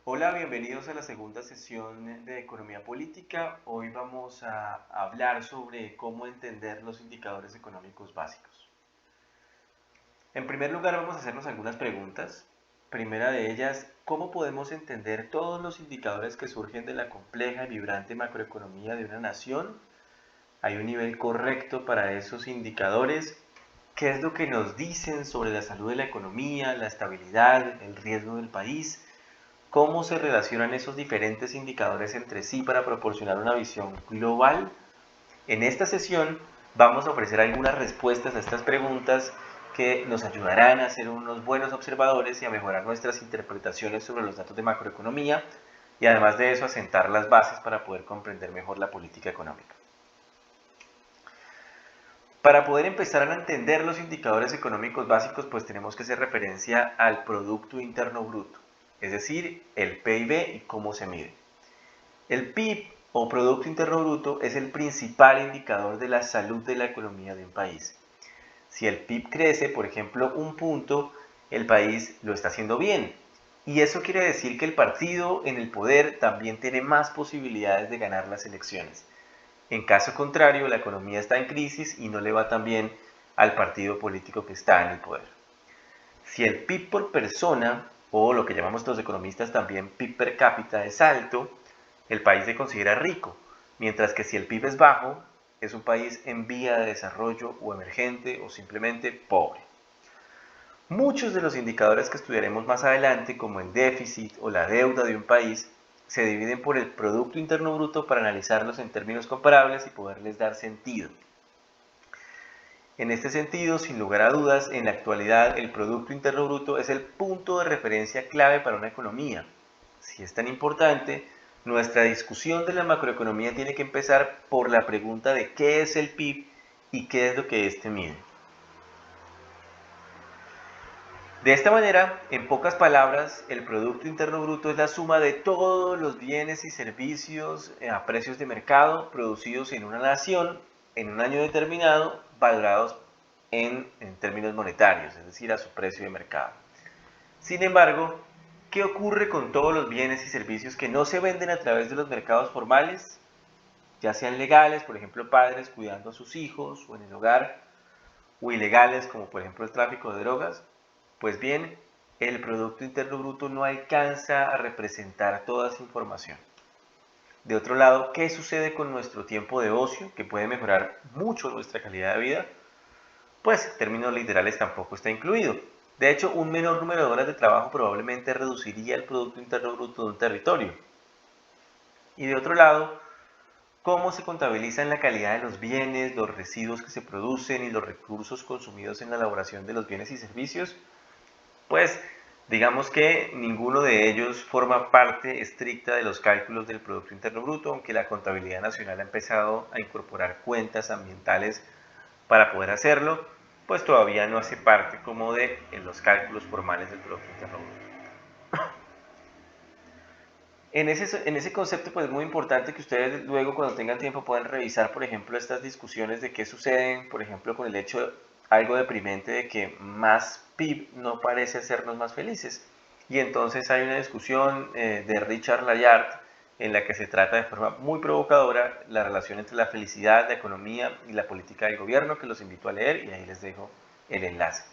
Hola, bienvenidos a la segunda sesión de Economía Política. Hoy vamos a hablar sobre cómo entender los indicadores económicos básicos. En primer lugar, vamos a hacernos algunas preguntas. Primera de ellas, ¿cómo podemos entender todos los indicadores que surgen de la compleja y vibrante macroeconomía de una nación? ¿Hay un nivel correcto para esos indicadores? ¿Qué es lo que nos dicen sobre la salud de la economía, la estabilidad, el riesgo del país? ¿Cómo se relacionan esos diferentes indicadores entre sí para proporcionar una visión global? En esta sesión vamos a ofrecer algunas respuestas a estas preguntas que nos ayudarán a ser unos buenos observadores y a mejorar nuestras interpretaciones sobre los datos de macroeconomía y además de eso a sentar las bases para poder comprender mejor la política económica. Para poder empezar a entender los indicadores económicos básicos, pues tenemos que hacer referencia al Producto Interno Bruto, es decir, el PIB y cómo se mide. El PIB o Producto Interno Bruto es el principal indicador de la salud de la economía de un país. Si el PIB crece, por ejemplo, un punto, el país lo está haciendo bien. Y eso quiere decir que el partido en el poder también tiene más posibilidades de ganar las elecciones. En caso contrario, la economía está en crisis y no le va tan bien al partido político que está en el poder. Si el PIB por persona, o lo que llamamos los economistas también PIB per cápita, es alto, el país se considera rico, mientras que si el PIB es bajo, es un país en vía de desarrollo o emergente o simplemente pobre. Muchos de los indicadores que estudiaremos más adelante, como el déficit o la deuda de un país, se dividen por el Producto Interno Bruto para analizarlos en términos comparables y poderles dar sentido. En este sentido, sin lugar a dudas, en la actualidad el Producto Interno Bruto es el punto de referencia clave para una economía. Si es tan importante, nuestra discusión de la macroeconomía tiene que empezar por la pregunta de qué es el PIB y qué es lo que éste mide. De esta manera, en pocas palabras, el Producto Interno Bruto es la suma de todos los bienes y servicios a precios de mercado producidos en una nación en un año determinado, valorados en términos monetarios, es decir, a su precio de mercado. Sin embargo, ¿qué ocurre con todos los bienes y servicios que no se venden a través de los mercados formales? Ya sean legales, por ejemplo, padres cuidando a sus hijos o en el hogar, o ilegales, como por ejemplo el tráfico de drogas. Pues bien, el Producto Interno Bruto no alcanza a representar toda esa información. De otro lado, ¿qué sucede con nuestro tiempo de ocio, que puede mejorar mucho nuestra calidad de vida? Pues en términos literales tampoco está incluido. De hecho, un menor número de horas de trabajo probablemente reduciría el Producto Interno Bruto de un territorio. Y de otro lado, ¿cómo se contabilizan la calidad de los bienes, los residuos que se producen y los recursos consumidos en la elaboración de los bienes y servicios? Pues digamos que ninguno de ellos forma parte estricta de los cálculos del Producto Interno Bruto, aunque la contabilidad nacional ha empezado a incorporar cuentas ambientales para poder hacerlo, pues todavía no hace parte como de los cálculos formales del Producto Interno Bruto. En ese concepto, pues es muy importante que ustedes luego cuando tengan tiempo puedan revisar, por ejemplo, estas discusiones de qué suceden, por ejemplo, con el hecho algo deprimente de que más PIB no parece hacernos más felices. Y entonces hay una discusión de Richard Layard en la que se trata de forma muy provocadora la relación entre la felicidad, la economía y la política del gobierno, que los invito a leer y ahí les dejo el enlace.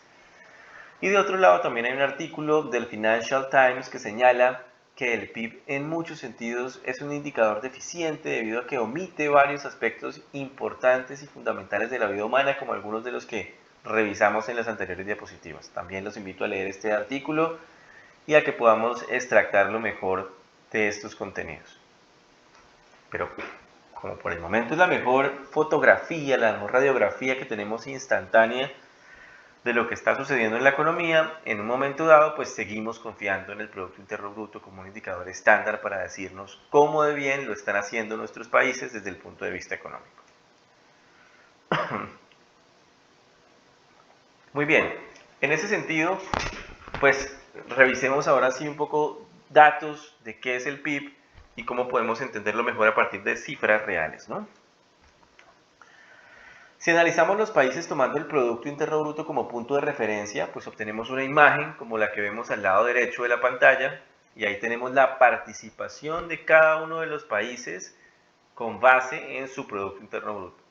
Y de otro lado también hay un artículo del Financial Times que señala que el PIB en muchos sentidos es un indicador deficiente debido a que omite varios aspectos importantes y fundamentales de la vida humana, como algunos de los que revisamos en las anteriores diapositivas. También los invito a leer este artículo y a que podamos extractar lo mejor de estos contenidos. Pero como por el momento es la mejor fotografía, la mejor radiografía que tenemos instantánea de lo que está sucediendo en la economía, en un momento dado, pues seguimos confiando en el Producto Interno Bruto como un indicador estándar para decirnos cómo de bien lo están haciendo nuestros países desde el punto de vista económico. Muy bien, en ese sentido, pues revisemos ahora sí un poco datos de qué es el PIB y cómo podemos entenderlo mejor a partir de cifras reales, ¿no? Si analizamos los países tomando el Producto Interno Bruto como punto de referencia, pues obtenemos una imagen como la que vemos al lado derecho de la pantalla, Y ahí tenemos la participación de cada uno de los países con base en su Producto Interno Bruto.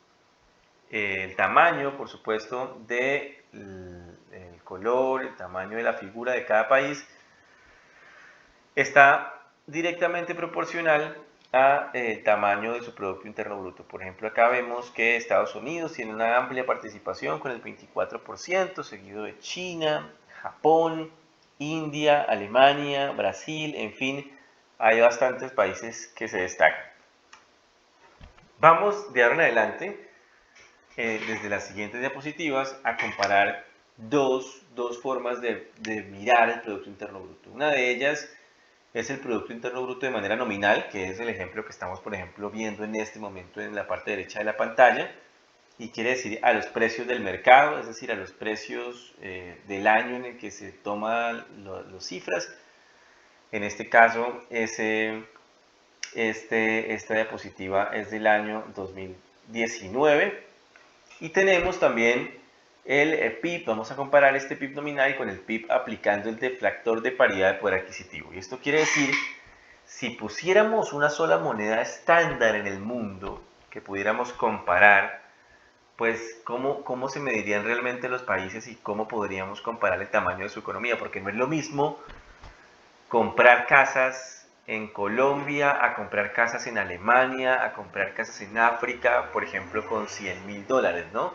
El tamaño, por supuesto, del color, el tamaño de la figura de cada país está directamente proporcional al tamaño de su Producto Interno Bruto. Por ejemplo, acá vemos que Estados Unidos tiene una amplia participación con el 24%, seguido de China, Japón, India, Alemania, Brasil, en fin, hay bastantes países que se destacan. Vamos de ahora en adelante, desde las siguientes diapositivas, a comparar dos formas de mirar el Producto Interno Bruto. Una de ellas es el Producto Interno Bruto de manera nominal, que es el ejemplo que estamos, por ejemplo, viendo en este momento en la parte derecha de la pantalla, y quiere decir a los precios del mercado, es decir, a los precios del año en el que se toman las cifras. En este caso, esta diapositiva es del año 2019, y tenemos también el PIB. Vamos a comparar este PIB nominal con el PIB aplicando el deflactor de paridad de poder adquisitivo. Y esto quiere decir, si pusiéramos una sola moneda estándar en el mundo que pudiéramos comparar, pues cómo se medirían realmente los países y cómo podríamos comparar el tamaño de su economía, porque no es lo mismo comprar casas en Colombia a comprar casas en Alemania, a comprar casas en África, por ejemplo, con $100.000, ¿no?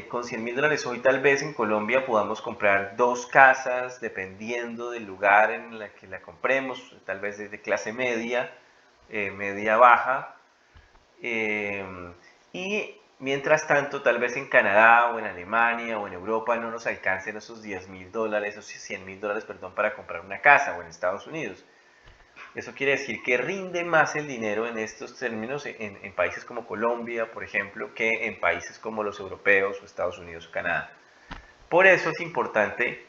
Con $100.000 hoy tal vez en Colombia podamos comprar 2 casas, dependiendo del lugar en la que la compremos, tal vez desde clase media, media baja, y mientras tanto tal vez en Canadá o en Alemania o en Europa no nos alcancen esos $10.000, esos $100.000, perdón, para comprar una casa, o en Estados Unidos. Eso quiere decir que rinde más el dinero en estos términos en países como Colombia, por ejemplo, que en países como los europeos o Estados Unidos o Canadá. Por eso es importante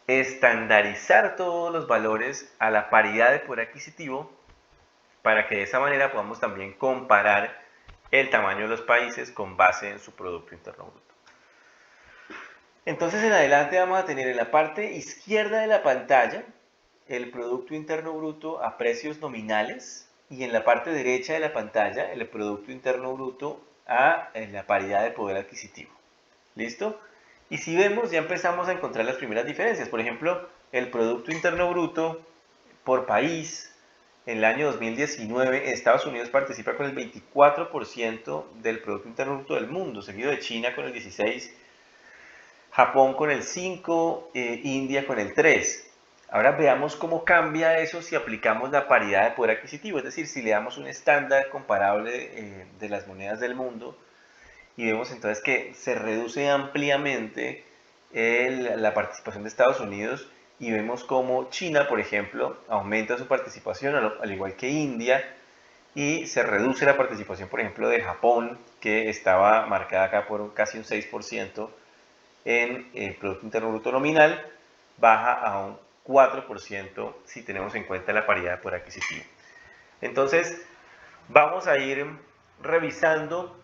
estandarizar todos los valores a la paridad de poder adquisitivo, para que de esa manera podamos también comparar el tamaño de los países con base en su Producto Interno Bruto. Entonces en adelante vamos a tener en la parte izquierda de la pantalla el Producto Interno Bruto a precios nominales, y en la parte derecha de la pantalla el Producto Interno Bruto a la paridad de poder adquisitivo. ¿Listo? Y si vemos, ya empezamos a encontrar las primeras diferencias. Por ejemplo, el Producto Interno Bruto por país en el año 2019, Estados Unidos participa con el 24% del Producto Interno Bruto del mundo, seguido de China con el 16%, Japón con el 5%, India con el 3%. Ahora veamos cómo cambia eso si aplicamos la paridad de poder adquisitivo, es decir, si le damos un estándar comparable de las monedas del mundo, y vemos entonces que se reduce ampliamente la participación de Estados Unidos, y vemos como China, por ejemplo, aumenta su participación, al igual que India, y se reduce la participación, por ejemplo, de Japón, que estaba marcada acá por casi un 6% en el Producto Interno Bruto nominal, baja a un 4% si tenemos en cuenta la paridad de poder adquisitivo. Entonces, vamos a ir revisando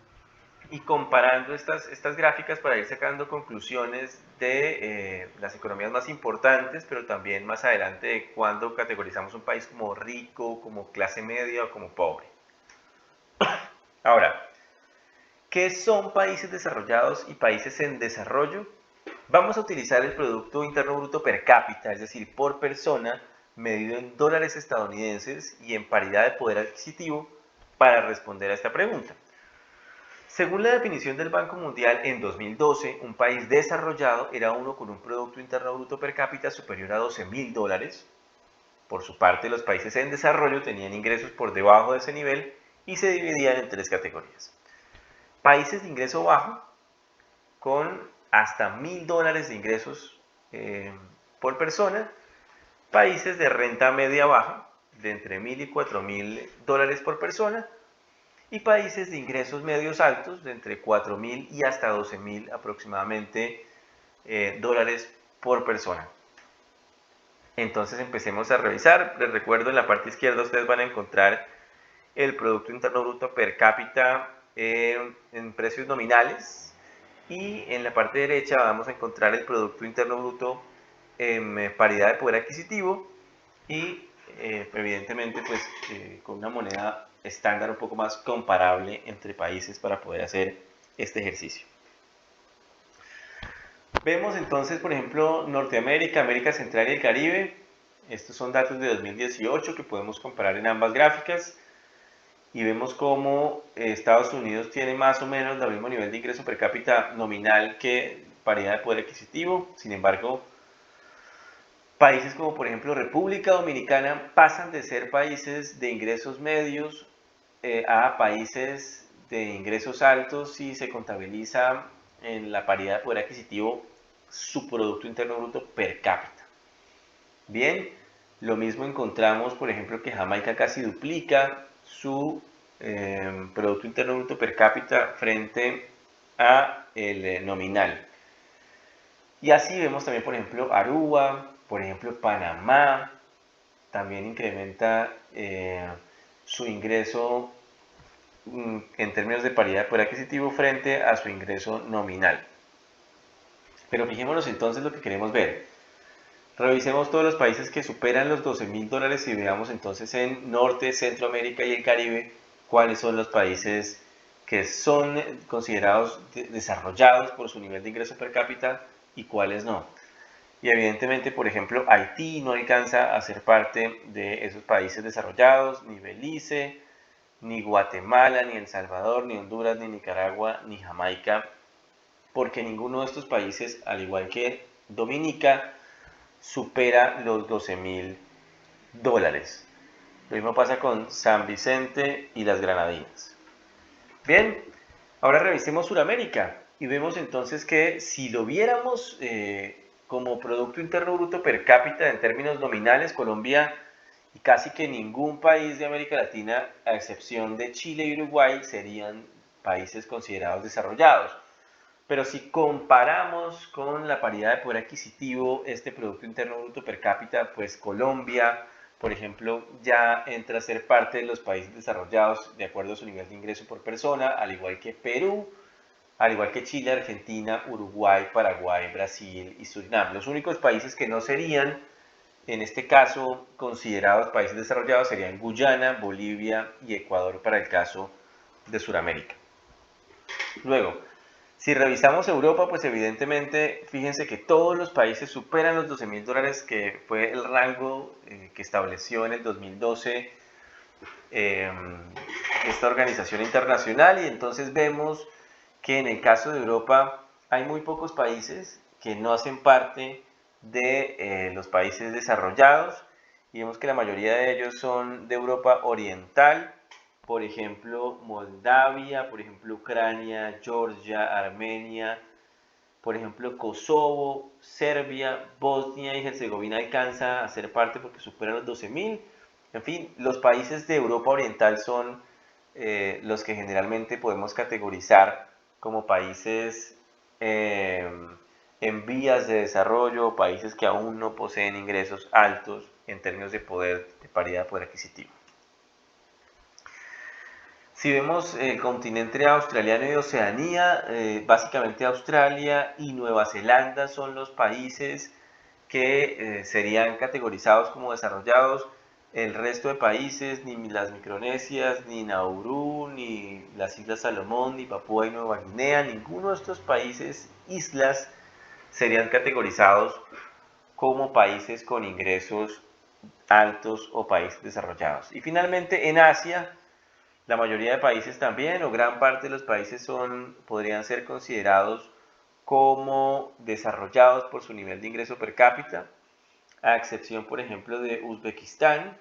y comparando estas gráficas para ir sacando conclusiones de las economías más importantes, pero también más adelante de cuándo categorizamos un país como rico, como clase media o como pobre. Ahora, ¿qué son países desarrollados y países en desarrollo? Vamos a utilizar el Producto Interno Bruto per cápita, es decir, por persona, medido en dólares estadounidenses y en paridad de poder adquisitivo, para responder a esta pregunta. Según la definición del Banco Mundial, en 2012, un país desarrollado era uno con un Producto Interno Bruto per cápita superior a $12.000. Por su parte, los países en desarrollo tenían ingresos por debajo de ese nivel y se dividían en 3 categorías. Países de ingreso bajo, con hasta $1.000 de ingresos por persona. Países de renta media baja, de entre $1.000 y $4.000 por persona. Y países de ingresos medios altos, de entre $4.000 y hasta $12.000 aproximadamente dólares por persona. Entonces empecemos a revisar. Les recuerdo, en la parte izquierda ustedes van a encontrar el Producto Interno Bruto per cápita en precios nominales, y en la parte derecha vamos a encontrar el Producto Interno Bruto en paridad de poder adquisitivo, y evidentemente pues con una moneda estándar un poco más comparable entre países para poder hacer este ejercicio. Vemos entonces, por ejemplo, Norteamérica, América Central y el Caribe. Estos son datos de 2018 que podemos comparar en ambas gráficas y vemos cómo Estados Unidos tiene más o menos el mismo nivel de ingreso per cápita nominal que paridad de poder adquisitivo. Sin embargo, países como por ejemplo República Dominicana pasan de ser países de ingresos medios a países de ingresos altos si se contabiliza en la paridad de poder adquisitivo su Producto Interno Bruto per cápita. Bien, lo mismo encontramos, por ejemplo, que Jamaica casi duplica su Producto Interno Bruto per cápita frente a el nominal. Y así vemos también, por ejemplo, Aruba, por ejemplo, Panamá, también incrementa su ingreso en términos de paridad de poder adquisitivo frente a su ingreso nominal. Pero fijémonos entonces lo que queremos ver. Revisemos todos los países que superan los $12,000 y veamos entonces en Norte, Centroamérica y el Caribe cuáles son los países que son considerados desarrollados por su nivel de ingreso per cápita y cuáles no. Y evidentemente, por ejemplo, Haití no alcanza a ser parte de esos países desarrollados, ni Belice, ni Guatemala, ni El Salvador, ni Honduras, ni Nicaragua, ni Jamaica, porque ninguno de estos países, al igual que Dominica, supera los $12,000. Lo mismo pasa con San Vicente y las Granadinas. Bien, ahora revisemos Sudamérica y vemos entonces que si lo viéramos como Producto Interno Bruto per cápita en términos nominales, Colombia y casi que ningún país de América Latina, a excepción de Chile y Uruguay, serían países considerados desarrollados. Pero si comparamos con la paridad de poder adquisitivo, este Producto Interno Bruto per cápita, pues Colombia, por ejemplo, ya entra a ser parte de los países desarrollados de acuerdo a su nivel de ingreso por persona, al igual que Perú, al igual que Chile, Argentina, Uruguay, Paraguay, Brasil y Surinam. Los únicos países que no serían, en este caso, considerados países desarrollados serían Guyana, Bolivia y Ecuador para el caso de Sudamérica. Luego, si revisamos Europa, pues evidentemente, fíjense que todos los países superan los $12,000, que fue el rango que estableció en el 2012 esta organización internacional, y entonces vemos que en el caso de Europa hay muy pocos países que no hacen parte de los países desarrollados, y vemos que la mayoría de ellos son de Europa Oriental, por ejemplo, Moldavia, por ejemplo, Ucrania, Georgia, Armenia, por ejemplo, Kosovo, Serbia, Bosnia y Herzegovina alcanza a ser parte porque superan los 12,000. En fin, los países de Europa Oriental son los que generalmente podemos categorizar como países en vías de desarrollo, países que aún no poseen ingresos altos en términos de poder, de paridad de poder adquisitivo. Si vemos el continente australiano y Oceanía, básicamente Australia y Nueva Zelanda son los países que serían categorizados como desarrollados. El resto de países, ni las Micronesias, ni Nauru, ni las Islas Salomón, ni Papúa y Nueva Guinea, ninguno de estos países, islas, serían categorizados como países con ingresos altos o países desarrollados. Y finalmente en Asia, la mayoría de países también, o gran parte de los países podrían ser considerados como desarrollados por su nivel de ingreso per cápita, a excepción, por ejemplo, de Uzbekistán,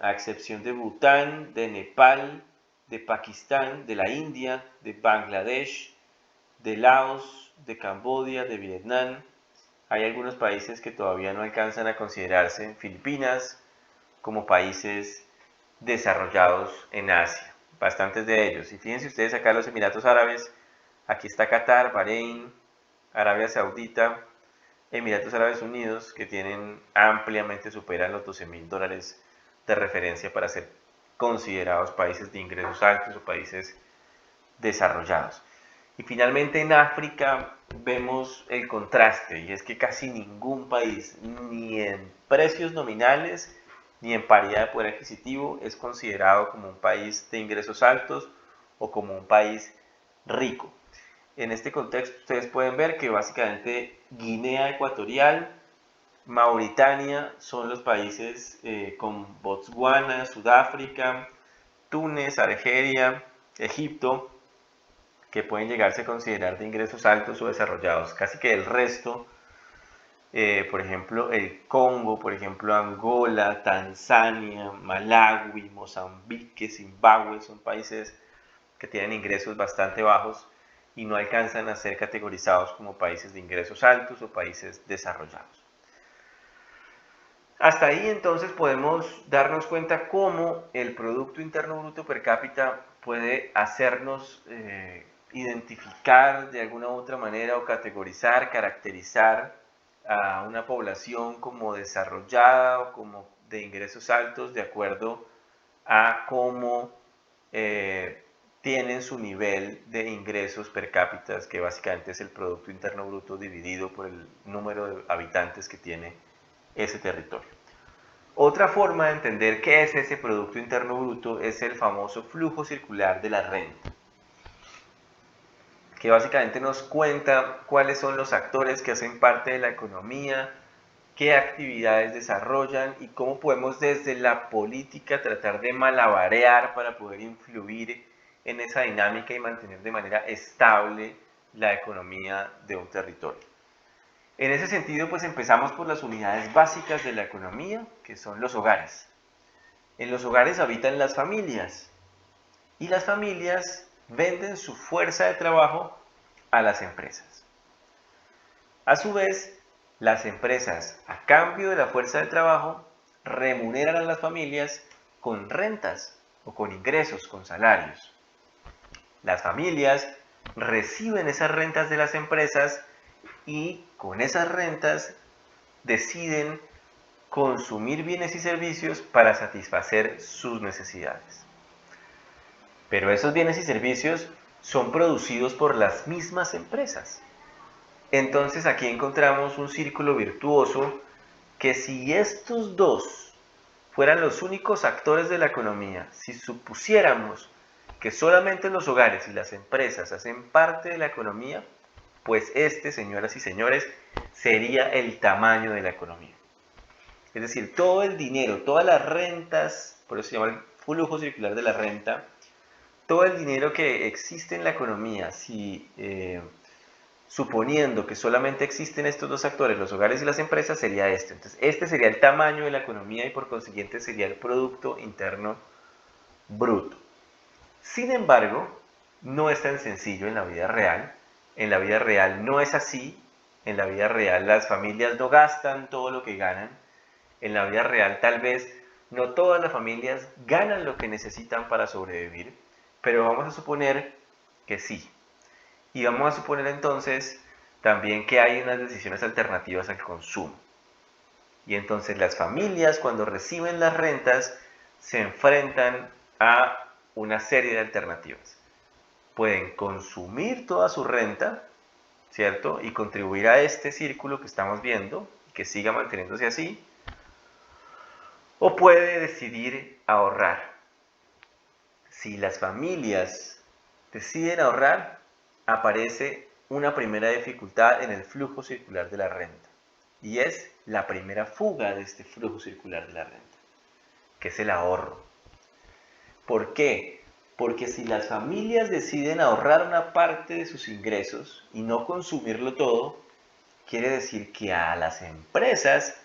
a excepción de Bután, de Nepal, de Pakistán, de la India, de Bangladesh, de Laos, de Camboya, de Vietnam. Hay algunos países que todavía no alcanzan a considerarse, Filipinas, como países desarrollados en Asia, bastantes de ellos. Y fíjense ustedes acá los Emiratos Árabes, aquí está Qatar, Bahrein, Arabia Saudita, Emiratos Árabes Unidos, que tienen ampliamente superan los $12,000 de referencia para ser considerados países de ingresos altos o países desarrollados. Y finalmente en África vemos el contraste, y es que casi ningún país, ni en precios nominales, ni en paridad de poder adquisitivo, es considerado como un país de ingresos altos o como un país rico. En este contexto ustedes pueden ver que básicamente Guinea Ecuatorial, Mauritania son los países con Botswana, Sudáfrica, Túnez, Argelia, Egipto, que pueden llegarse a considerar de ingresos altos o desarrollados. Casi que el resto, por ejemplo, el Congo, por ejemplo, Angola, Tanzania, Malawi, Mozambique, Zimbabue, son países que tienen ingresos bastante bajos y no alcanzan a ser categorizados como países de ingresos altos o países desarrollados. Hasta ahí entonces podemos darnos cuenta cómo el Producto Interno Bruto per cápita puede hacernos identificar de alguna u otra manera o categorizar, caracterizar a una población como desarrollada o como de ingresos altos de acuerdo a cómo tienen su nivel de ingresos per cápita, que básicamente es el Producto Interno Bruto dividido por el número de habitantes que tiene ese territorio. Otra forma de entender qué es ese Producto Interno Bruto es el famoso flujo circular de la renta, que básicamente nos cuenta cuáles son los actores que hacen parte de la economía, qué actividades desarrollan y cómo podemos desde la política tratar de malabarear para poder influir en esa dinámica y mantener de manera estable la economía de un territorio. En ese sentido, pues empezamos por las unidades básicas de la economía, que son los hogares. En los hogares habitan las familias y las familias venden su fuerza de trabajo a las empresas. A su vez, las empresas, a cambio de la fuerza de trabajo, remuneran a las familias con rentas o con ingresos, con salarios. Las familias reciben esas rentas de las empresas y con esas rentas deciden consumir bienes y servicios para satisfacer sus necesidades. Pero esos bienes y servicios son producidos por las mismas empresas. Entonces aquí encontramos un círculo virtuoso que si estos dos fueran los únicos actores de la economía, si supusiéramos que solamente los hogares y las empresas hacen parte de la economía, pues este, señoras y señores, sería el tamaño de la economía. Es decir, todo el dinero, todas las rentas, por eso se llama el flujo circular de la renta, todo el dinero que existe en la economía, si suponiendo que solamente existen estos dos actores, los hogares y las empresas, sería este. Entonces, este sería el tamaño de la economía y por consiguiente sería el Producto Interno Bruto. Sin embargo, no es tan sencillo en la vida real. En la vida real no es así. En la vida real las familias no gastan todo lo que ganan. En la vida real tal vez no todas las familias ganan lo que necesitan para sobrevivir, pero vamos a suponer que sí. Y vamos a suponer entonces también que hay unas decisiones alternativas al consumo. Y entonces las familias cuando reciben las rentas se enfrentan a una serie de alternativas. Pueden consumir toda su renta, ¿cierto? Y contribuir a este círculo que estamos viendo, que siga manteniéndose así. O puede decidir ahorrar. Si las familias deciden ahorrar, aparece una primera dificultad en el flujo circular de la renta. Y es la primera fuga de este flujo circular de la renta, que es el ahorro. ¿Por qué? Porque si las familias deciden ahorrar una parte de sus ingresos y no consumirlo todo, quiere decir que a las empresas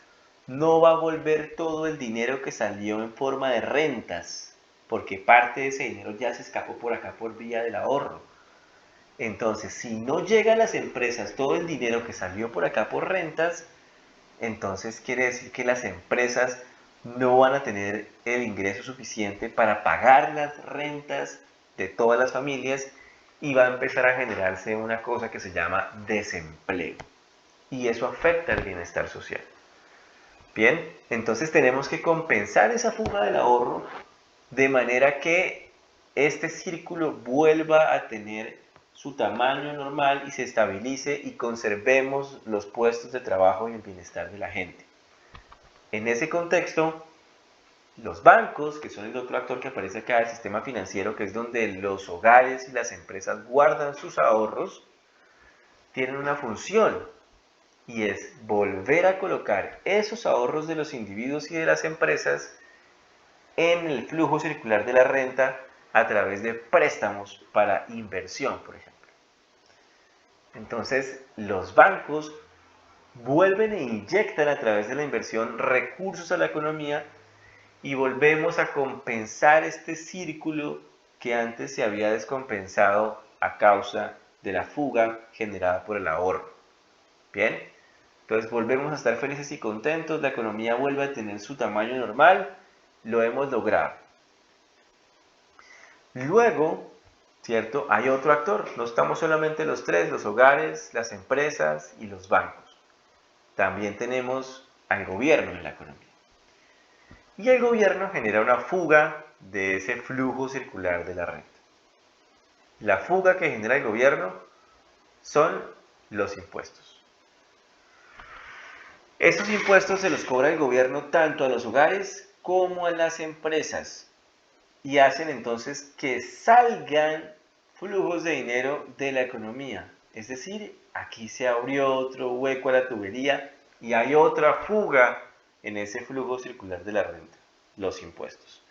no va a volver todo el dinero que salió en forma de rentas, porque parte de ese dinero ya se escapó por acá por vía del ahorro. Entonces, si no llega a las empresas todo el dinero que salió por acá por rentas, entonces quiere decir que las empresas no van a tener el ingreso suficiente para pagar las rentas de todas las familias y va a empezar a generarse una cosa que se llama desempleo. Y eso afecta el bienestar social. Bien, entonces tenemos que compensar esa fuga del ahorro de manera que este círculo vuelva a tener su tamaño normal y se estabilice y conservemos los puestos de trabajo y el bienestar de la gente. En ese contexto, los bancos, que son el otro actor que aparece acá, el sistema financiero, que es donde los hogares y las empresas guardan sus ahorros, tienen una función y es volver a colocar esos ahorros de los individuos y de las empresas en el flujo circular de la renta a través de préstamos para inversión, por ejemplo. Entonces, los bancos vuelven e inyectan a través de la inversión recursos a la economía y volvemos a compensar este círculo que antes se había descompensado a causa de la fuga generada por el ahorro. Bien, entonces volvemos a estar felices y contentos, la economía vuelve a tener su tamaño normal, lo hemos logrado. Luego, ¿cierto? Hay otro actor, no estamos solamente los tres, los hogares, las empresas y los bancos. También tenemos al gobierno en la economía. Y el gobierno genera una fuga de ese flujo circular de la renta. La fuga que genera el gobierno son los impuestos. Estos impuestos se los cobra el gobierno tanto a los hogares como a las empresas y hacen entonces que salgan flujos de dinero de la economía. Es decir, aquí se abrió otro hueco a la tubería y hay otra fuga en ese flujo circular de la renta, los impuestos.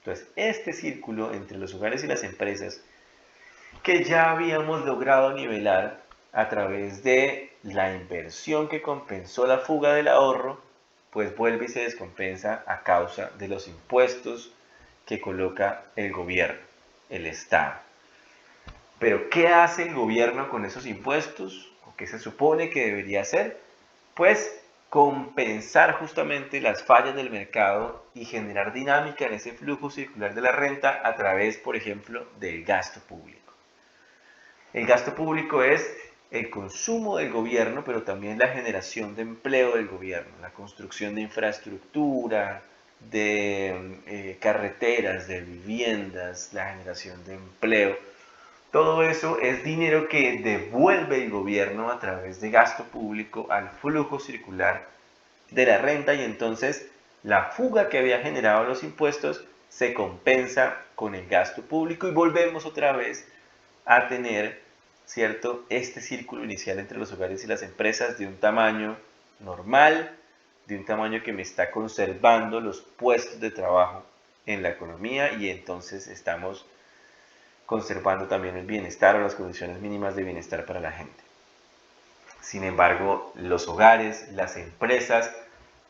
Entonces, este círculo entre los hogares y las empresas que ya habíamos logrado nivelar a través de la inversión que compensó la fuga del ahorro, pues vuelve y se descompensa a causa de los impuestos que coloca el gobierno, el Estado. Pero, ¿qué hace el gobierno con esos impuestos? ¿O qué se supone que debería hacer? Pues compensar justamente las fallas del mercado y generar dinámica en ese flujo circular de la renta a través, por ejemplo, del gasto público. El gasto público es el consumo del gobierno, pero también la generación de empleo del gobierno, la construcción de infraestructura, de carreteras, de viviendas, la generación de empleo. Todo eso es dinero que devuelve el gobierno a través de gasto público al flujo circular de la renta y entonces la fuga que había generado los impuestos se compensa con el gasto público y volvemos otra vez a tener, ¿cierto?, este círculo inicial entre los hogares y las empresas de un tamaño normal, de un tamaño que me está conservando los puestos de trabajo en la economía y entonces estamos conservando también el bienestar o las condiciones mínimas de bienestar para la gente. Sin embargo, los hogares, las empresas,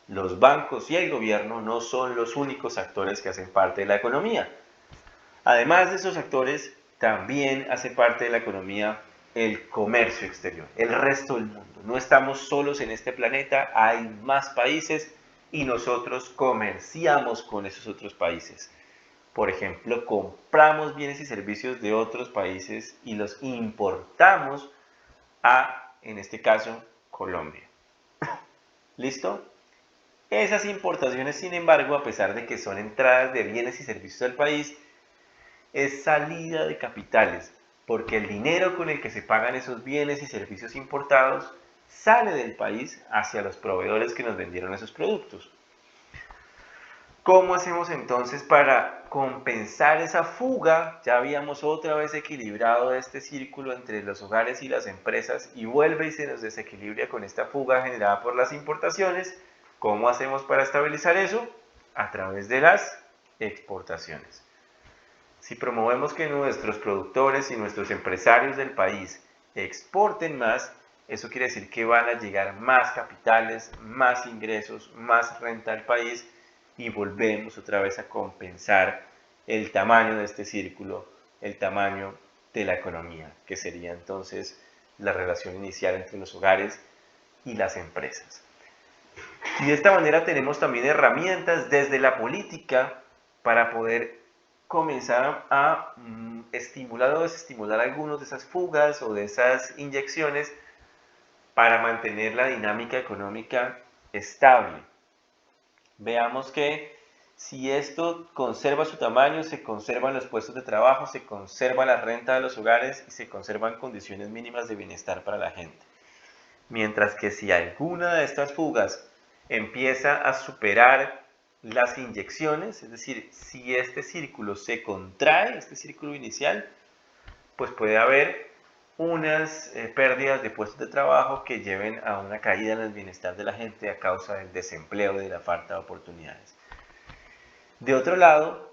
los bancos y el gobierno no son los únicos actores que hacen parte de la economía. Además de esos actores, también hace parte de la economía el comercio exterior, el resto del mundo. No estamos solos en este planeta, hay más países y nosotros comerciamos con esos otros países. Por ejemplo, compramos bienes y servicios de otros países y los importamos a, en este caso, Colombia. ¿Listo? Esas importaciones, sin embargo, a pesar de que son entradas de bienes y servicios al país, es salida de capitales, porque el dinero con el que se pagan esos bienes y servicios importados sale del país hacia los proveedores que nos vendieron esos productos. ¿Cómo hacemos entonces para compensar esa fuga? Ya habíamos otra vez equilibrado este círculo entre los hogares y las empresas y vuelve y se nos desequilibra con esta fuga generada por las importaciones. ¿Cómo hacemos para estabilizar eso? A través de las exportaciones. Si promovemos que nuestros productores y nuestros empresarios del país exporten más, eso quiere decir que van a llegar más capitales, más ingresos, más renta al país y volvemos otra vez a compensar el tamaño de este círculo, el tamaño de la economía, que sería entonces la relación inicial entre los hogares y las empresas. Y de esta manera tenemos también herramientas desde la política para poder comenzar a estimular o desestimular algunas de esas fugas o de esas inyecciones para mantener la dinámica económica estable. Veamos que Si esto conserva su tamaño, se conservan los puestos de trabajo, se conserva la renta de los hogares y se conservan condiciones mínimas de bienestar para la gente. Mientras que si alguna de estas fugas empieza a superar las inyecciones, es decir, si este círculo se contrae, este círculo inicial, pues puede haber unas pérdidas de puestos de trabajo que lleven a una caída en el bienestar de la gente a causa del desempleo y de la falta de oportunidades. De otro lado,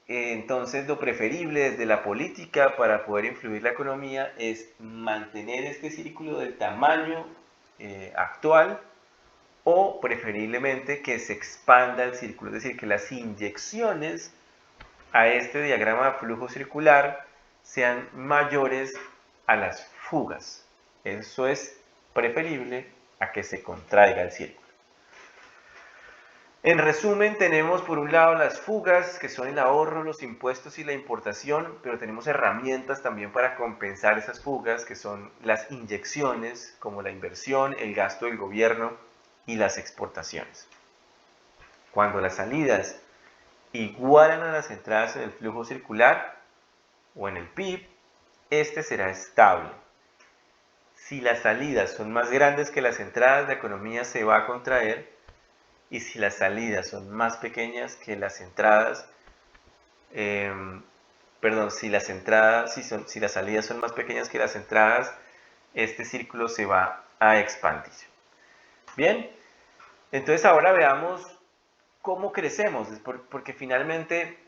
entonces lo preferible desde la política para poder influir la economía es mantener este círculo del tamaño actual o preferiblemente que se expanda el círculo, es decir, que las inyecciones a este diagrama de flujo circular sean mayores a las fugas. Eso es preferible a que se contraiga el círculo. En resumen, tenemos por un lado las fugas, que son el ahorro, los impuestos y la importación, pero tenemos herramientas también para compensar esas fugas, que son las inyecciones, como la inversión, el gasto del gobierno y las exportaciones. Cuando las salidas igualan a las entradas en el flujo circular o en el PIB, este será estable. Si las salidas son más grandes que las entradas, la economía se va a contraer. Y si las salidas son más pequeñas que las entradas, si las salidas son más pequeñas que las entradas, este círculo se va a expandir. Bien, entonces ahora veamos cómo crecemos, porque finalmente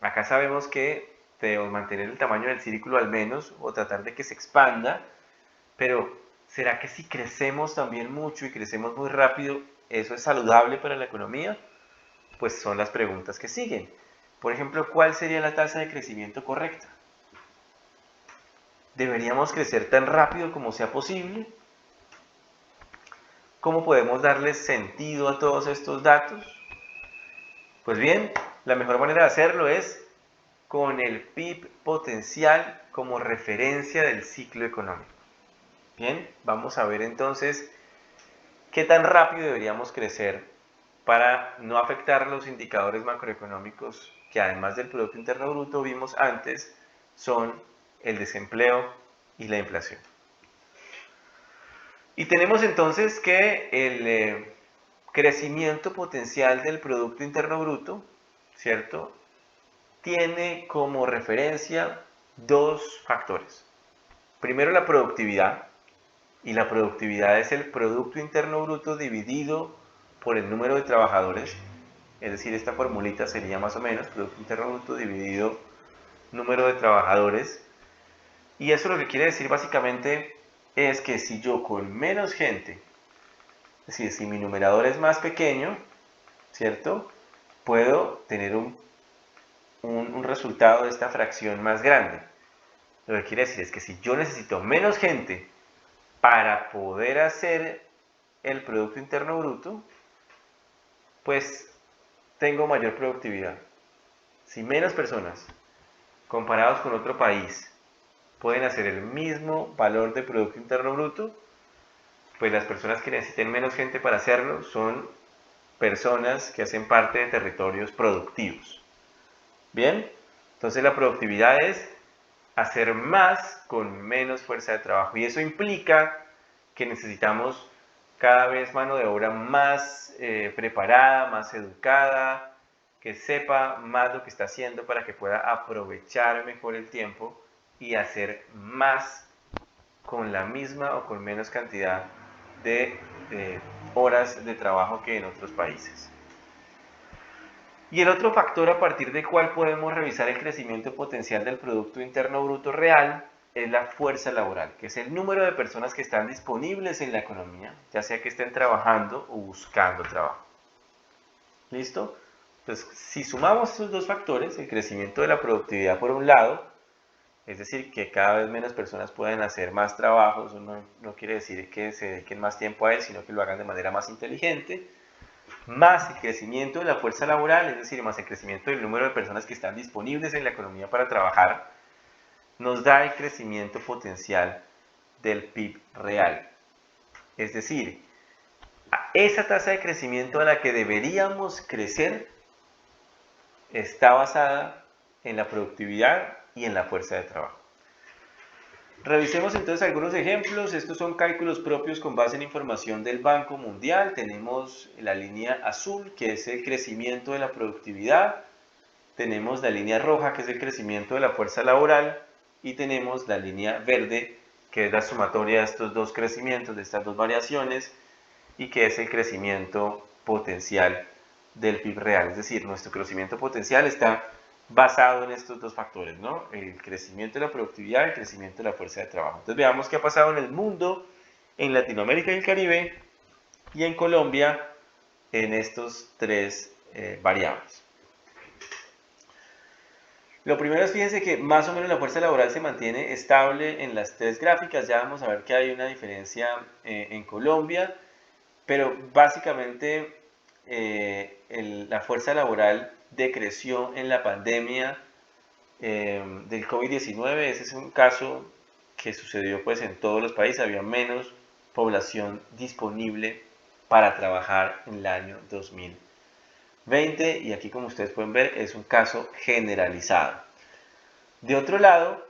acá sabemos que debemos mantener el tamaño del círculo al menos o tratar de que se expanda, pero ¿será que si crecemos también mucho y crecemos muy rápido, eso es saludable para la economía? Pues son las preguntas que siguen. Por ejemplo, ¿cuál sería la tasa de crecimiento correcta? ¿Deberíamos crecer tan rápido como sea posible? ¿Cómo podemos darle sentido a todos estos datos? Pues bien, la mejor manera de hacerlo es con el PIB potencial como referencia del ciclo económico. Bien, vamos a ver entonces qué tan rápido deberíamos crecer para no afectar los indicadores macroeconómicos que además del Producto Interno Bruto vimos antes son el desempleo y la inflación. Y tenemos entonces que el crecimiento potencial del Producto Interno Bruto, ¿cierto?, tiene como referencia dos factores. Primero, la productividad, y la productividad es el Producto Interno Bruto dividido por el número de trabajadores, es decir, esta formulita sería más o menos Producto Interno Bruto dividido número de trabajadores, y eso lo que quiere decir básicamente es que si yo con menos gente, es decir, si mi numerador es más pequeño, ¿cierto?, puedo tener un resultado de esta fracción más grande. Lo que quiere decir es que si yo necesito menos gente para poder hacer el Producto Interno Bruto, pues tengo mayor productividad. Si menos personas, comparados con otro país, pueden hacer el mismo valor de Producto Interno Bruto, pues las personas que necesiten menos gente para hacerlo son personas que hacen parte de territorios productivos. Bien, entonces la productividad es hacer más con menos fuerza de trabajo, y eso implica que necesitamos cada vez mano de obra más preparada, más educada, que sepa más lo que está haciendo para que pueda aprovechar mejor el tiempo y hacer más con la misma o con menos cantidad de horas de trabajo que en otros países. Y el otro factor a partir del cual podemos revisar el crecimiento potencial del Producto Interno Bruto real es la fuerza laboral, que es el número de personas que están disponibles en la economía, ya sea que estén trabajando o buscando trabajo. ¿Listo? Entonces, si sumamos estos dos factores, el crecimiento de la productividad por un lado, es decir, que cada vez menos personas pueden hacer más trabajo, eso no quiere decir que se dediquen más tiempo a él, sino que lo hagan de manera más inteligente, más el crecimiento de la fuerza laboral, es decir, más el crecimiento del número de personas que están disponibles en la economía para trabajar, nos da el crecimiento potencial del PIB real. Es decir, esa tasa de crecimiento a la que deberíamos crecer está basada en la productividad y en la fuerza de trabajo. Revisemos entonces algunos ejemplos. Estos son cálculos propios con base en información del Banco Mundial. Tenemos la línea azul, que es el crecimiento de la productividad. Tenemos la línea roja, que es el crecimiento de la fuerza laboral. Y tenemos la línea verde, que es la sumatoria de estos dos crecimientos, de estas dos variaciones, y que es el crecimiento potencial del PIB real. Es decir, nuestro crecimiento potencial está basado en estos dos factores, ¿no? El crecimiento de la productividad y el crecimiento de la fuerza de trabajo. Entonces veamos qué ha pasado en el mundo, en Latinoamérica y el Caribe, y en Colombia, en estos tres variables. Lo primero es, fíjense que más o menos la fuerza laboral se mantiene estable en las tres gráficas. Ya vamos a ver que hay una diferencia en Colombia, pero básicamente la fuerza laboral decreció en la pandemia del COVID-19. Ese es un caso que sucedió pues en todos los países. Había menos población disponible para trabajar en el año 2020, y aquí, como ustedes pueden ver, es un caso generalizado. De otro lado,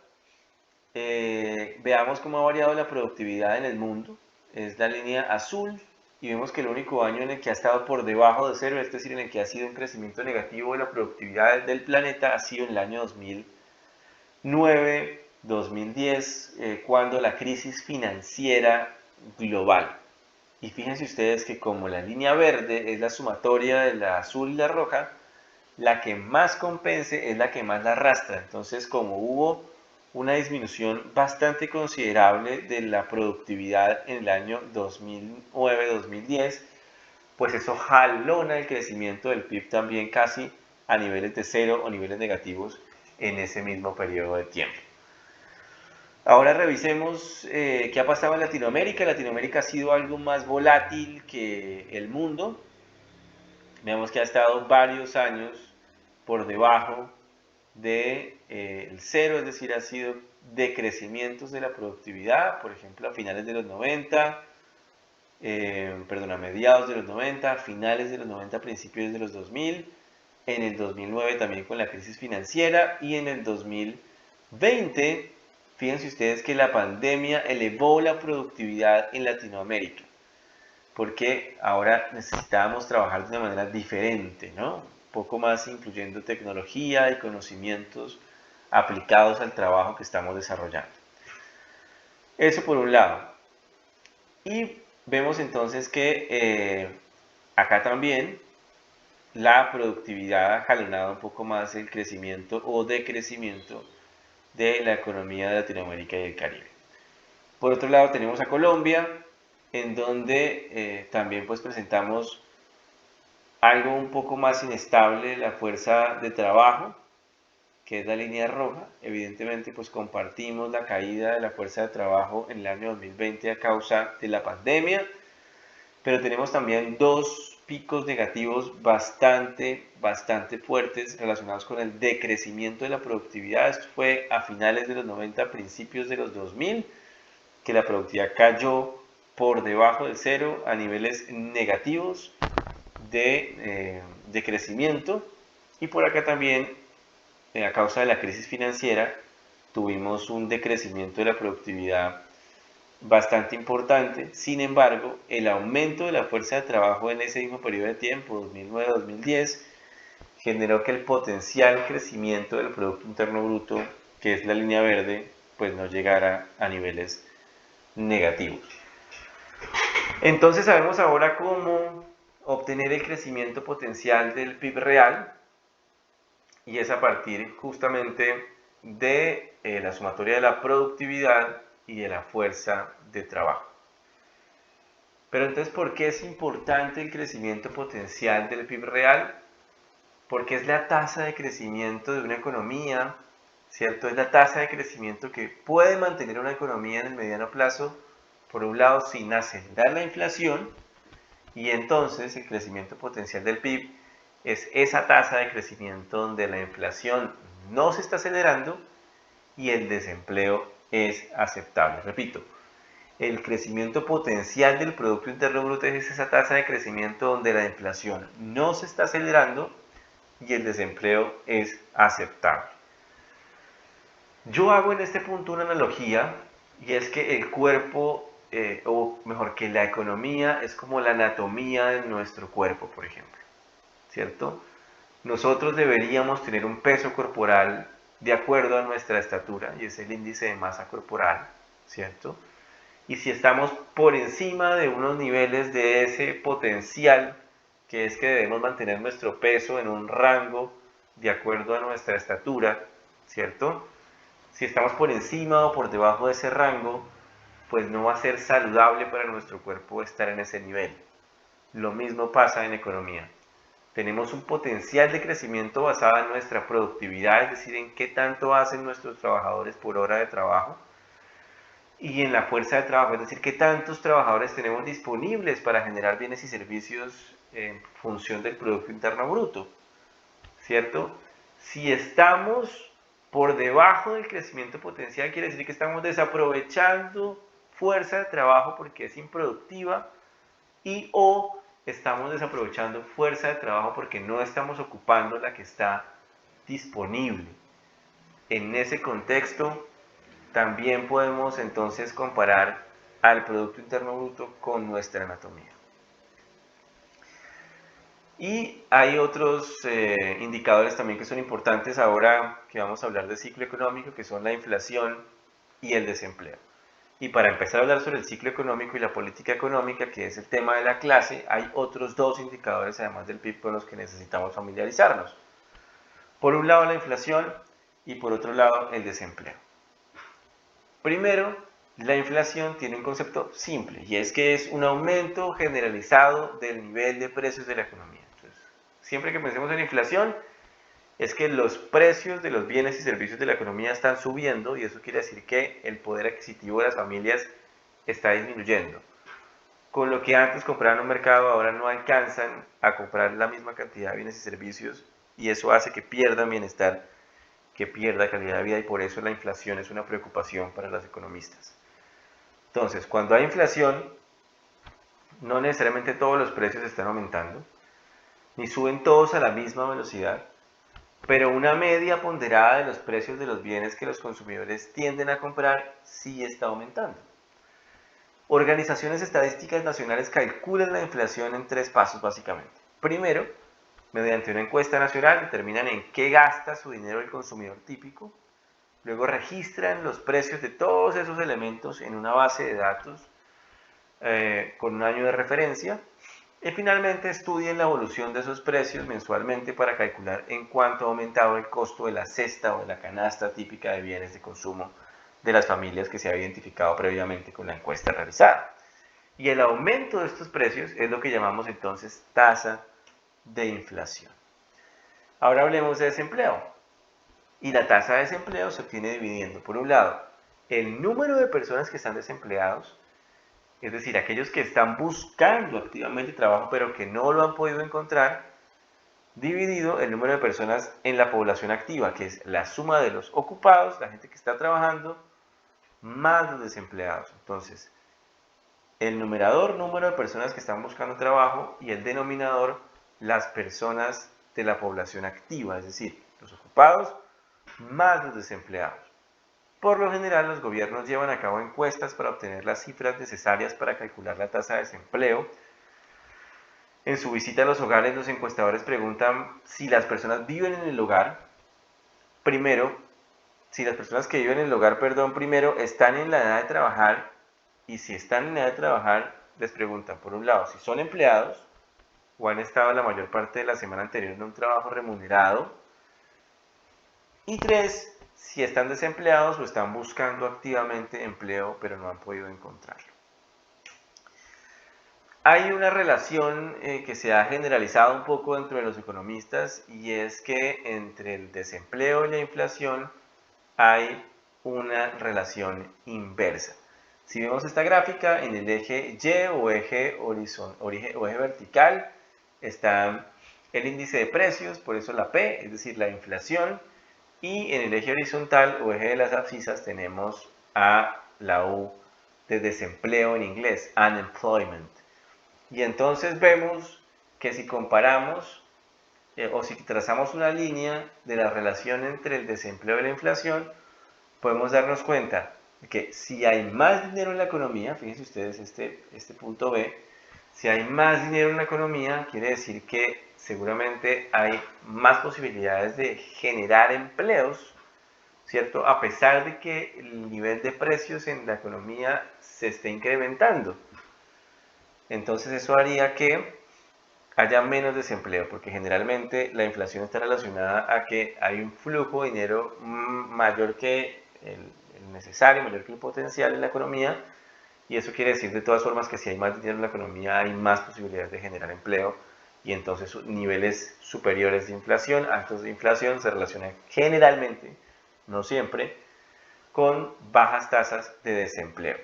veamos cómo ha variado la productividad en el mundo. Es la línea azul, y vemos que el único año en el que ha estado por debajo de cero, es decir, en el que ha sido un crecimiento negativo de la productividad del planeta, ha sido en el año 2009, 2010, cuando la crisis financiera global. Y fíjense ustedes que como la línea verde es la sumatoria de la azul y la roja, la que más compense es la que más la arrastra. Entonces, como hubo una disminución bastante considerable de la productividad en el año 2009-2010, pues eso jalona el crecimiento del PIB también casi a niveles de cero o niveles negativos en ese mismo periodo de tiempo. Ahora revisemos qué ha pasado en Latinoamérica. Latinoamérica ha sido algo más volátil que el mundo. Vemos que ha estado varios años por debajo del cero, es decir, ha sido decrecimientos de la productividad, por ejemplo, a finales de los 90, a mediados de los 90, finales de los 90, principios de los 2000, en el 2009 también con la crisis financiera, y en el 2020, fíjense ustedes que la pandemia elevó la productividad en Latinoamérica, porque ahora necesitábamos trabajar de una manera diferente, ¿no? Un poco más incluyendo tecnología y conocimientos aplicados al trabajo que estamos desarrollando. Eso por un lado. Y vemos entonces que acá también la productividad ha jalonado un poco más el crecimiento o decrecimiento de la economía de Latinoamérica y el Caribe. Por otro lado tenemos a Colombia, en donde también pues presentamos algo un poco más inestable, la fuerza de trabajo, que es la línea roja. Evidentemente pues compartimos la caída de la fuerza de trabajo en el año 2020 a causa de la pandemia, pero tenemos también dos picos negativos bastante fuertes relacionados con el decrecimiento de la productividad. Esto fue a finales de los 90, principios de los 2000, que la productividad cayó por debajo del cero a niveles negativos de crecimiento, y por acá también a causa de la crisis financiera tuvimos un decrecimiento de la productividad bastante importante. Sin embargo, el aumento de la fuerza de trabajo en ese mismo periodo de tiempo, 2009-2010, generó que el potencial crecimiento del Producto Interno Bruto, que es la línea verde, pues no llegara a niveles negativos. Entonces sabemos ahora cómo obtener el crecimiento potencial del PIB real, y es a partir justamente de la sumatoria de la productividad y de la fuerza de trabajo. Pero entonces, ¿por qué es importante el crecimiento potencial del PIB real? Porque es la tasa de crecimiento de una economía, ¿cierto? Es la tasa de crecimiento que puede mantener una economía en el mediano plazo, por un lado, sin acelerar la inflación, y entonces el crecimiento potencial del PIB es esa tasa de crecimiento donde la inflación no se está acelerando y el desempleo es aceptable. Repito, el crecimiento potencial del Producto Interno Bruto es esa tasa de crecimiento donde la inflación no se está acelerando y el desempleo es aceptable. Yo hago en este punto una analogía y es que el cuerpo, o mejor que la economía, es como la anatomía de nuestro cuerpo, por ejemplo, ¿cierto? Nosotros deberíamos tener un peso corporal de acuerdo a nuestra estatura y es el índice de masa corporal, ¿cierto? Y si estamos por encima de unos niveles de ese potencial, que es que debemos mantener nuestro peso en un rango de acuerdo a nuestra estatura, ¿cierto? Si estamos por encima o por debajo de ese rango, pues no va a ser saludable para nuestro cuerpo estar en ese nivel. Lo mismo pasa en economía. Tenemos un potencial de crecimiento basado en nuestra productividad, es decir, en qué tanto hacen nuestros trabajadores por hora de trabajo, y en la fuerza de trabajo, es decir, qué tantos trabajadores tenemos disponibles para generar bienes y servicios en función del Producto Interno Bruto, ¿cierto? Si estamos por debajo del crecimiento potencial, quiere decir que estamos desaprovechando fuerza de trabajo porque es improductiva y o estamos desaprovechando fuerza de trabajo porque no estamos ocupando la que está disponible. En ese contexto, también podemos entonces comparar al Producto Interno Bruto con nuestra anatomía. Y hay otros indicadores también que son importantes ahora que vamos a hablar de ciclo económico, que son la inflación y el desempleo. Y para empezar a hablar sobre el ciclo económico y la política económica, que es el tema de la clase, hay otros dos indicadores, además del PIB, con los que necesitamos familiarizarnos. Por un lado la inflación y por otro lado el desempleo. Primero, la inflación tiene un concepto simple y es que es un aumento generalizado del nivel de precios de la economía. Entonces, siempre que pensemos en inflación, es que los precios de los bienes y servicios de la economía están subiendo y eso quiere decir que el poder adquisitivo de las familias está disminuyendo. Con lo que antes compraban en un mercado, ahora no alcanzan a comprar la misma cantidad de bienes y servicios y eso hace que pierdan bienestar, que pierda calidad de vida y por eso la inflación es una preocupación para los economistas. Entonces, cuando hay inflación, no necesariamente todos los precios están aumentando, ni suben todos a la misma velocidad, pero una media ponderada de los precios de los bienes que los consumidores tienden a comprar sí está aumentando. Organizaciones estadísticas nacionales calculan la inflación en 3 pasos básicamente. Primero, mediante una encuesta nacional determinan en qué gasta su dinero el consumidor típico. Luego registran los precios de todos esos elementos en una base de datos con un año de referencia. Y finalmente estudian la evolución de esos precios mensualmente para calcular en cuánto ha aumentado el costo de la cesta o de la canasta típica de bienes de consumo de las familias que se había identificado previamente con la encuesta realizada. Y el aumento de estos precios es lo que llamamos entonces tasa de inflación. Ahora hablemos de desempleo. Y la tasa de desempleo se obtiene dividiendo, por un lado, el número de personas que están desempleados, es decir, aquellos que están buscando activamente trabajo pero que no lo han podido encontrar, dividido el número de personas en la población activa, que es la suma de los ocupados, la gente que está trabajando, más los desempleados. Entonces, el numerador, número de personas que están buscando trabajo, y el denominador, las personas de la población activa, es decir, los ocupados más los desempleados. Por lo general, los gobiernos llevan a cabo encuestas para obtener las cifras necesarias para calcular la tasa de desempleo. En su visita a los hogares, los encuestadores preguntan si las personas viven en el hogar. Primero, si las personas que viven en el hogar, primero están en la edad de trabajar, y si están en la edad de trabajar, les preguntan, por un lado, si son empleados o han estado la mayor parte de la semana anterior en un trabajo remunerado. Y 3, si están desempleados o están buscando activamente empleo pero no han podido encontrarlo. Hay una relación que se ha generalizado un poco dentro de los economistas y es que entre el desempleo y la inflación hay una relación inversa. Si vemos esta gráfica, en el eje Y o eje vertical está el índice de precios, por eso la P, es decir, la inflación. Y en el eje horizontal o eje de las abscisas tenemos a la U de desempleo en inglés, unemployment. Y entonces vemos que si comparamos o si trazamos una línea de la relación entre el desempleo y la inflación, podemos darnos cuenta de que si hay más dinero en la economía, fíjense ustedes este punto B, si hay más dinero en la economía, quiere decir que seguramente hay más posibilidades de generar empleos, ¿cierto? A pesar de que el nivel de precios en la economía se esté incrementando. Entonces eso haría que haya menos desempleo, porque generalmente la inflación está relacionada a que hay un flujo de dinero mayor que el necesario, mayor que el potencial en la economía, y eso quiere decir de todas formas que si hay más dinero en la economía hay más posibilidades de generar empleo, y entonces niveles superiores de inflación, altos de inflación, se relacionan generalmente, no siempre, con bajas tasas de desempleo.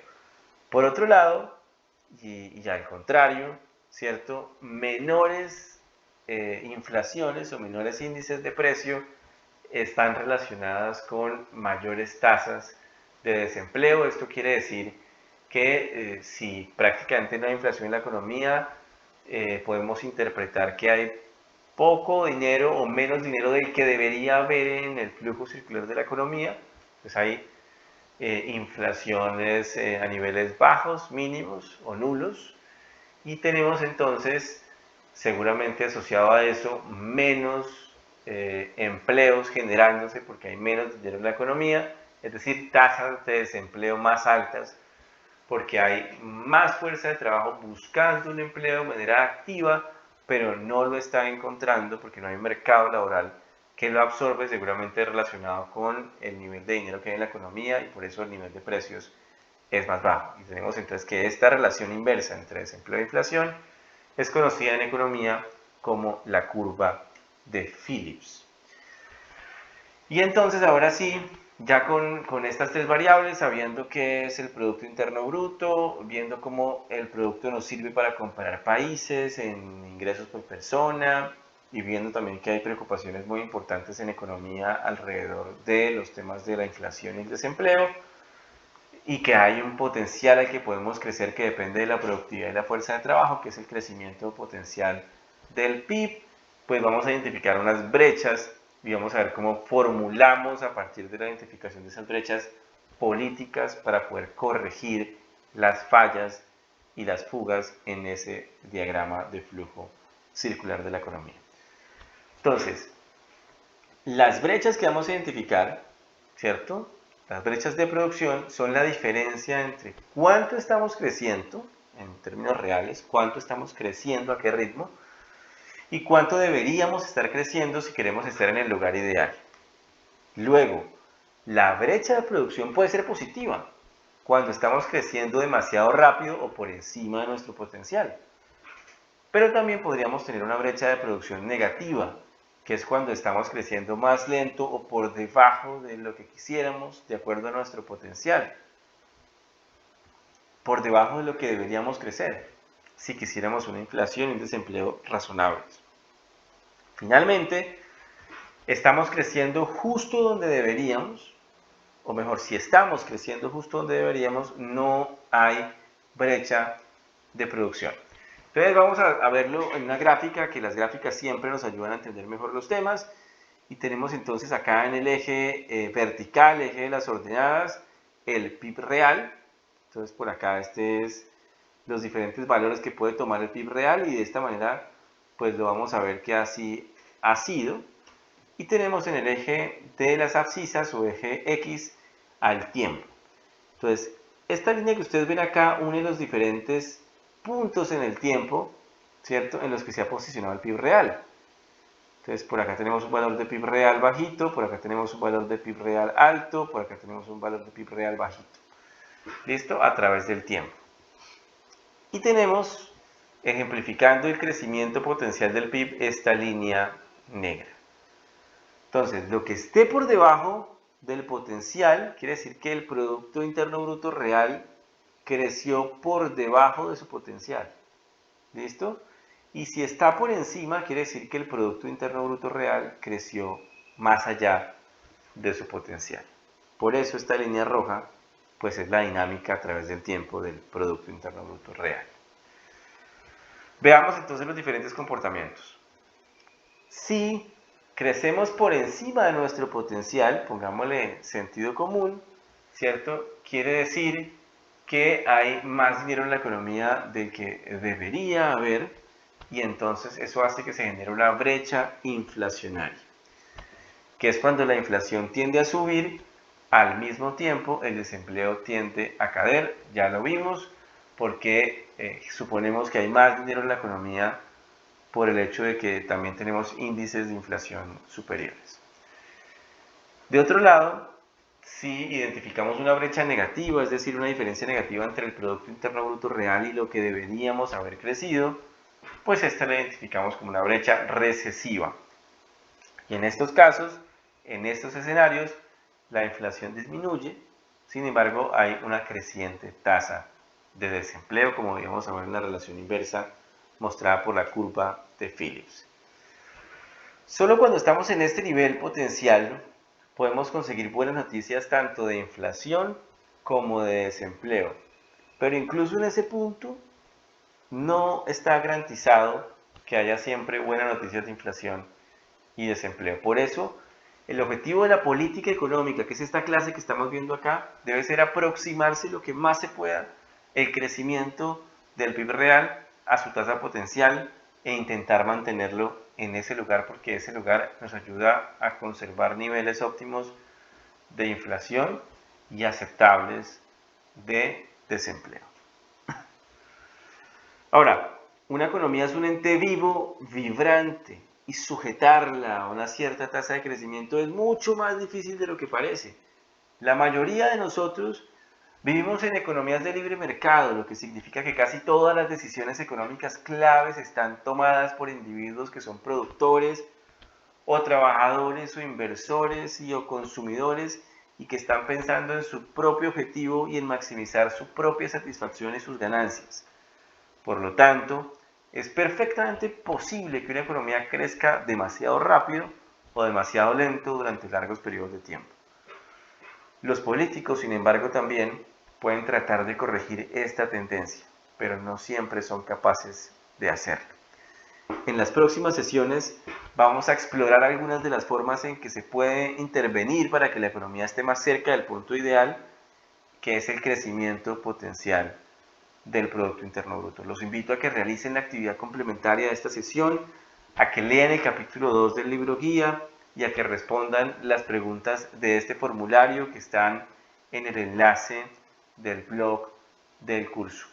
Por otro lado, y al contrario, ¿cierto? Menores inflaciones o menores índices de precio están relacionadas con mayores tasas de desempleo. Esto quiere decir que si prácticamente no hay inflación en la economía, podemos interpretar que hay poco dinero o menos dinero del que debería haber en el flujo circular de la economía. Pues hay inflaciones a niveles bajos, mínimos o nulos, y tenemos entonces, seguramente asociado a eso, menos empleos generándose porque hay menos dinero en la economía, es decir, tasas de desempleo más altas porque hay más fuerza de trabajo buscando un empleo de manera activa, pero no lo está encontrando porque no hay mercado laboral que lo absorbe, seguramente relacionado con el nivel de dinero que hay en la economía, y por eso el nivel de precios es más bajo. Y tenemos entonces que esta relación inversa entre desempleo e inflación es conocida en economía como la curva de Phillips. Y entonces ahora sí, ya con estas tres variables, sabiendo qué es el Producto Interno Bruto, viendo cómo el producto nos sirve para comparar países en ingresos por persona, y viendo también que hay preocupaciones muy importantes en economía alrededor de los temas de la inflación y el desempleo, y que hay un potencial al que podemos crecer que depende de la productividad y la fuerza de trabajo, que es el crecimiento potencial del PIB, pues vamos a identificar unas brechas y vamos a ver cómo formulamos a partir de la identificación de esas brechas políticas para poder corregir las fallas y las fugas en ese diagrama de flujo circular de la economía. Entonces, las brechas que vamos a identificar, ¿cierto? Las brechas de producción son la diferencia entre cuánto estamos creciendo en términos reales, cuánto estamos creciendo, a qué ritmo, y cuánto deberíamos estar creciendo si queremos estar en el lugar ideal. Luego, la brecha de producción puede ser positiva cuando estamos creciendo demasiado rápido o por encima de nuestro potencial. Pero también podríamos tener una brecha de producción negativa, que es cuando estamos creciendo más lento o por debajo de lo que quisiéramos, de acuerdo a nuestro potencial. Por debajo de lo que deberíamos crecer, si quisiéramos una inflación y un desempleo razonables. Finalmente, estamos creciendo justo donde deberíamos, o mejor, si estamos creciendo justo donde deberíamos, no hay brecha de producción. Entonces vamos a verlo en una gráfica, que las gráficas siempre nos ayudan a entender mejor los temas. Y tenemos entonces acá en el eje vertical, eje de las ordenadas, el PIB real. Entonces por acá es los diferentes valores que puede tomar el PIB real, y de esta manera pues lo vamos a ver que así ha sido. Y tenemos en el eje de las abscisas o eje X al tiempo. Entonces esta línea que ustedes ven acá une los diferentes puntos en el tiempo, ¿cierto?, en los que se ha posicionado el PIB real. Entonces por acá tenemos un valor de PIB real bajito, por acá tenemos un valor de PIB real alto, por acá tenemos un valor de PIB real bajito. ¿Listo? A través del tiempo. Y tenemos, ejemplificando el crecimiento potencial del PIB, esta línea negra. Entonces, lo que esté por debajo del potencial quiere decir que el Producto Interno Bruto real creció por debajo de su potencial. ¿Listo? Y si está por encima, quiere decir que el Producto Interno Bruto real creció más allá de su potencial. Por eso esta línea roja pues es la dinámica a través del tiempo del Producto Interno Bruto real. Veamos entonces los diferentes comportamientos. Si crecemos por encima de nuestro potencial, pongámosle sentido común, ¿cierto? Quiere decir que hay más dinero en la economía del que debería haber y entonces eso hace que se genere una brecha inflacionaria, que es cuando la inflación tiende a subir, al mismo tiempo el desempleo tiende a caer, ya lo vimos, porque suponemos que hay más dinero en la economía por el hecho de que también tenemos índices de inflación superiores. De otro lado, si identificamos una brecha negativa, es decir, una diferencia negativa entre el Producto Interno Bruto real y lo que deberíamos haber crecido, pues esta la identificamos como una brecha recesiva. Y en estos casos, en estos escenarios, la inflación disminuye, sin embargo, hay una creciente tasa de desempleo, como veíamos ahora en la relación inversa mostrada por la curva de Phillips. Solo cuando estamos en este nivel potencial podemos conseguir buenas noticias tanto de inflación como de desempleo. Pero incluso en ese punto no está garantizado que haya siempre buenas noticias de inflación y desempleo. Por eso, el objetivo de la política económica, que es esta clase que estamos viendo acá, debe ser aproximarse lo que más se pueda el crecimiento del PIB real a su tasa potencial e intentar mantenerlo en ese lugar, porque ese lugar nos ayuda a conservar niveles óptimos de inflación y aceptables de desempleo. Ahora, una economía es un ente vivo, vibrante, y sujetarla a una cierta tasa de crecimiento es mucho más difícil de lo que parece. La mayoría de nosotros vivimos en economías de libre mercado, lo que significa que casi todas las decisiones económicas claves están tomadas por individuos que son productores o trabajadores o inversores y o consumidores y que están pensando en su propio objetivo y en maximizar su propia satisfacción y sus ganancias. Por lo tanto, es perfectamente posible que una economía crezca demasiado rápido o demasiado lento durante largos periodos de tiempo. Los políticos, sin embargo, también pueden tratar de corregir esta tendencia, pero no siempre son capaces de hacerlo. En las próximas sesiones vamos a explorar algunas de las formas en que se puede intervenir para que la economía esté más cerca del punto ideal, que es el crecimiento potencial del Producto Interno Bruto. Los invito a que realicen la actividad complementaria de esta sesión, a que lean el capítulo 2 del libro guía y a que respondan las preguntas de este formulario que están en el enlace del blog del curso.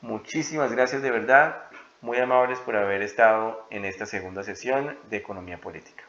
Muchísimas gracias de verdad, muy amables por haber estado en esta segunda sesión de Economía Política.